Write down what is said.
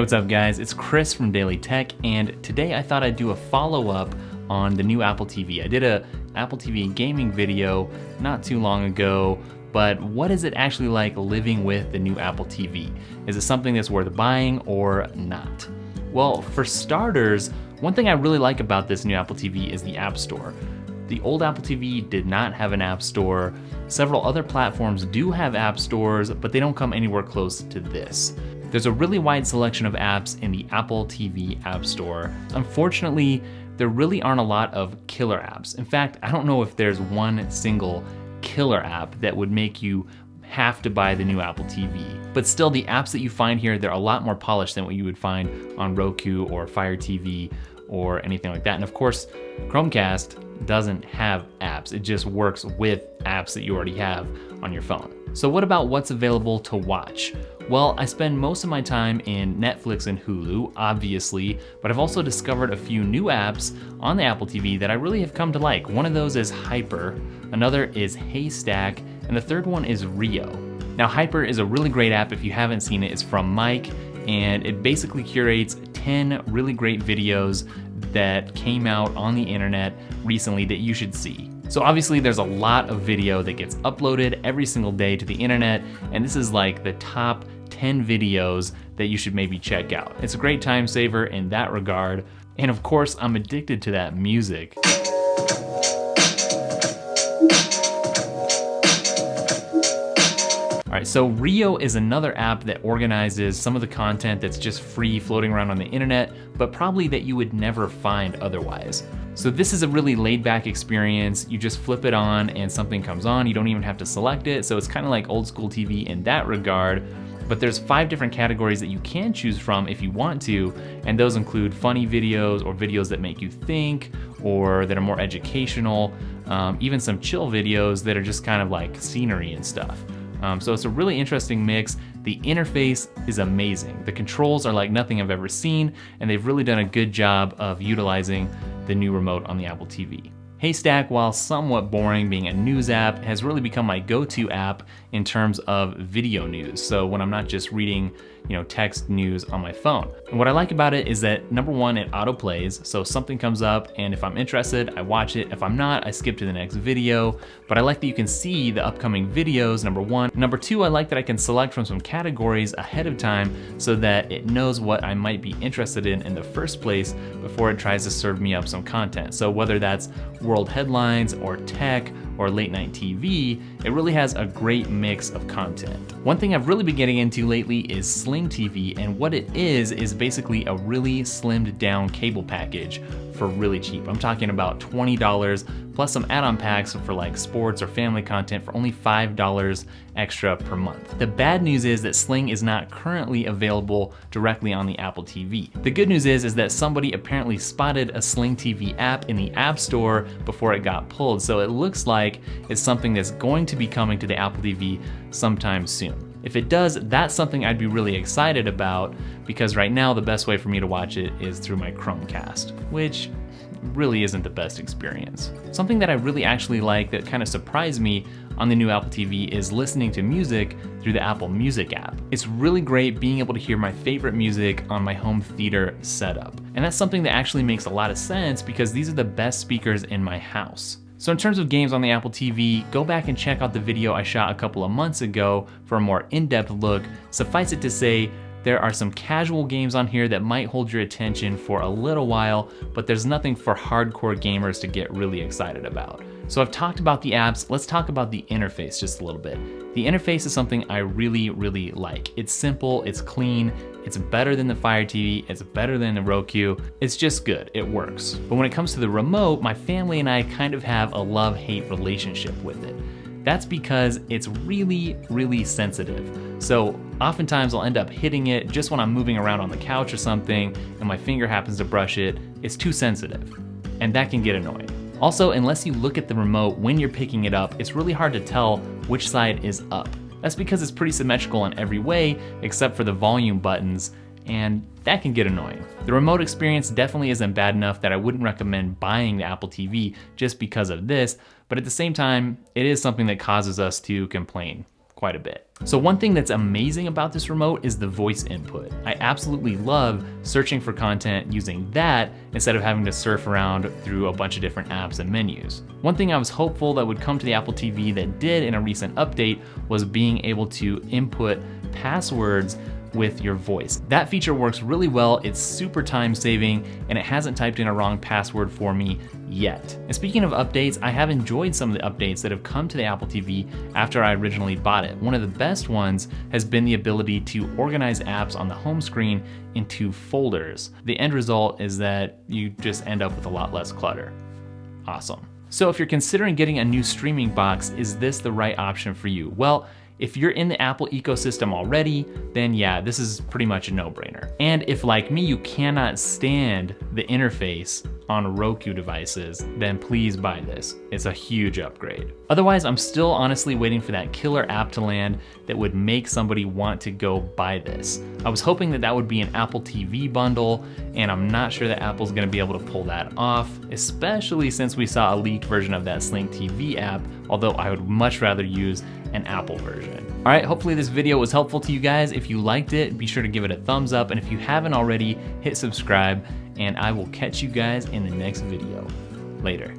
what's up guys? It's Chris from Daily Tech, and today I thought I'd do a follow-up on the new Apple TV. I did a Apple TV gaming video not too long ago, but what is it actually like living with the new Apple TV? Is it something that's worth buying or not? Well, for starters, one thing I really like about this new Apple TV is the App Store. The old Apple TV did not have an App Store. Several other platforms do have App Stores, but they don't come anywhere close to this. There's a really wide selection of apps in the Apple TV App Store. Unfortunately, there really aren't a lot of killer apps. In fact, I don't know if there's one single killer app that would make you have to buy the new Apple TV. But still, the apps that you find here, they're a lot more polished than what you would find on Roku or Fire TV or anything like that. And of course, Chromecast doesn't have apps. It just works with apps that you already have on your phone. So what about what's available to watch? Well, I spend most of my time in Netflix and Hulu, obviously, but I've also discovered a few new apps on the Apple TV that I really have come to like. One of those is Hyper, another is Haystack, and the third one is Rio. Now, Hyper is a really great app. If you haven't seen it, it's from Mike, and it basically curates 10 really great videos that came out on the internet recently that you should see. So obviously there's a lot of video that gets uploaded every single day to the internet, and this is like the top 10 videos that you should maybe check out. It's a great time saver in that regard. And of course, I'm addicted to that music. All right, so Rio is another app that organizes some of the content that's just free floating around on the internet, but probably that you would never find otherwise. So this is a really laid back experience. You just flip it on and something comes on. You don't even have to select it. So it's kind of like old school TV in that regard. But there's 5 different categories that you can choose from if you want to. And those include funny videos or videos that make you think or that are more educational, even some chill videos that are just kind of like scenery and stuff. So it's a really interesting mix. The interface is amazing. The controls are like nothing I've ever seen, and they've really done a good job of utilizing the new remote on the Apple TV. Haystack, while somewhat boring being a news app, has really become my go-to app in terms of video news. So when I'm not just reading, text news on my phone. And what I like about it is that number one, it auto plays. So something comes up and if I'm interested, I watch it. If I'm not, I skip to the next video. But I like that you can see the upcoming videos, number one. Number two, I like that I can select from some categories ahead of time so that it knows what I might be interested in the first place before it tries to serve me up some content. So whether that's world headlines or tech or late night TV, it really has a great mix of content. One thing I've really been getting into lately is Sling TV, and what it is basically a really slimmed down cable package for really cheap. I'm talking about $20 plus some add-on packs for like sports or family content for only $5 extra per month. The bad news is that Sling is not currently available directly on the Apple TV. The good news is that somebody apparently spotted a Sling TV app in the App Store before it got pulled, so it looks like it's something that's going to be coming to the Apple TV sometime soon. If it does, that's something I'd be really excited about, because right now the best way for me to watch it is through my Chromecast, which really isn't the best experience. Something that I really actually like that kind of surprised me on the new Apple TV is listening to music through the Apple Music app. It's really great being able to hear my favorite music on my home theater setup. And that's something that actually makes a lot of sense because these are the best speakers in my house. So in terms of games on the Apple TV, go back and check out the video I shot a couple of months ago for a more in-depth look. Suffice it to say, there are some casual games on here that might hold your attention for a little while, but there's nothing for hardcore gamers to get really excited about. So I've talked about the apps, let's talk about the interface just a little bit. The interface is something I really, really like. It's simple, it's clean, it's better than the Fire TV, it's better than the Roku, it's just good, it works. But when it comes to the remote, my family and I kind of have a love-hate relationship with it. That's because it's really, really sensitive. So oftentimes I'll end up hitting it just when I'm moving around on the couch or something and my finger happens to brush it, it's too sensitive. And that can get annoying. Also, unless you look at the remote when you're picking it up, it's really hard to tell which side is up. That's because it's pretty symmetrical in every way except for the volume buttons, and that can get annoying. The remote experience definitely isn't bad enough that I wouldn't recommend buying the Apple TV just because of this, but at the same time, it is something that causes us to complain quite a bit. So one thing that's amazing about this remote is the voice input. I absolutely love searching for content using that instead of having to surf around through a bunch of different apps and menus. One thing I was hopeful that would come to the Apple TV that did in a recent update was being able to input passwords with your voice. That feature works really well, it's super time saving, and it hasn't typed in a wrong password for me yet. And speaking of updates, I have enjoyed some of the updates that have come to the Apple TV after I originally bought it. One of the best ones has been the ability to organize apps on the home screen into folders. The end result is that you just end up with a lot less clutter. Awesome. So if you're considering getting a new streaming box, is this the right option for you? Well, if you're in the Apple ecosystem already, then yeah, this is pretty much a no-brainer. And if like me, you cannot stand the interface on Roku devices, then please buy this. It's a huge upgrade. Otherwise, I'm still honestly waiting for that killer app to land that would make somebody want to go buy this. I was hoping that that would be an Apple TV bundle, and I'm not sure that Apple's gonna be able to pull that off, especially since we saw a leaked version of that Sling TV app, although I would much rather use an Apple version. All right, hopefully this video was helpful to you guys. If you liked it, be sure to give it a thumbs up, and if you haven't already, hit subscribe, and I will catch you guys in the next video. Later.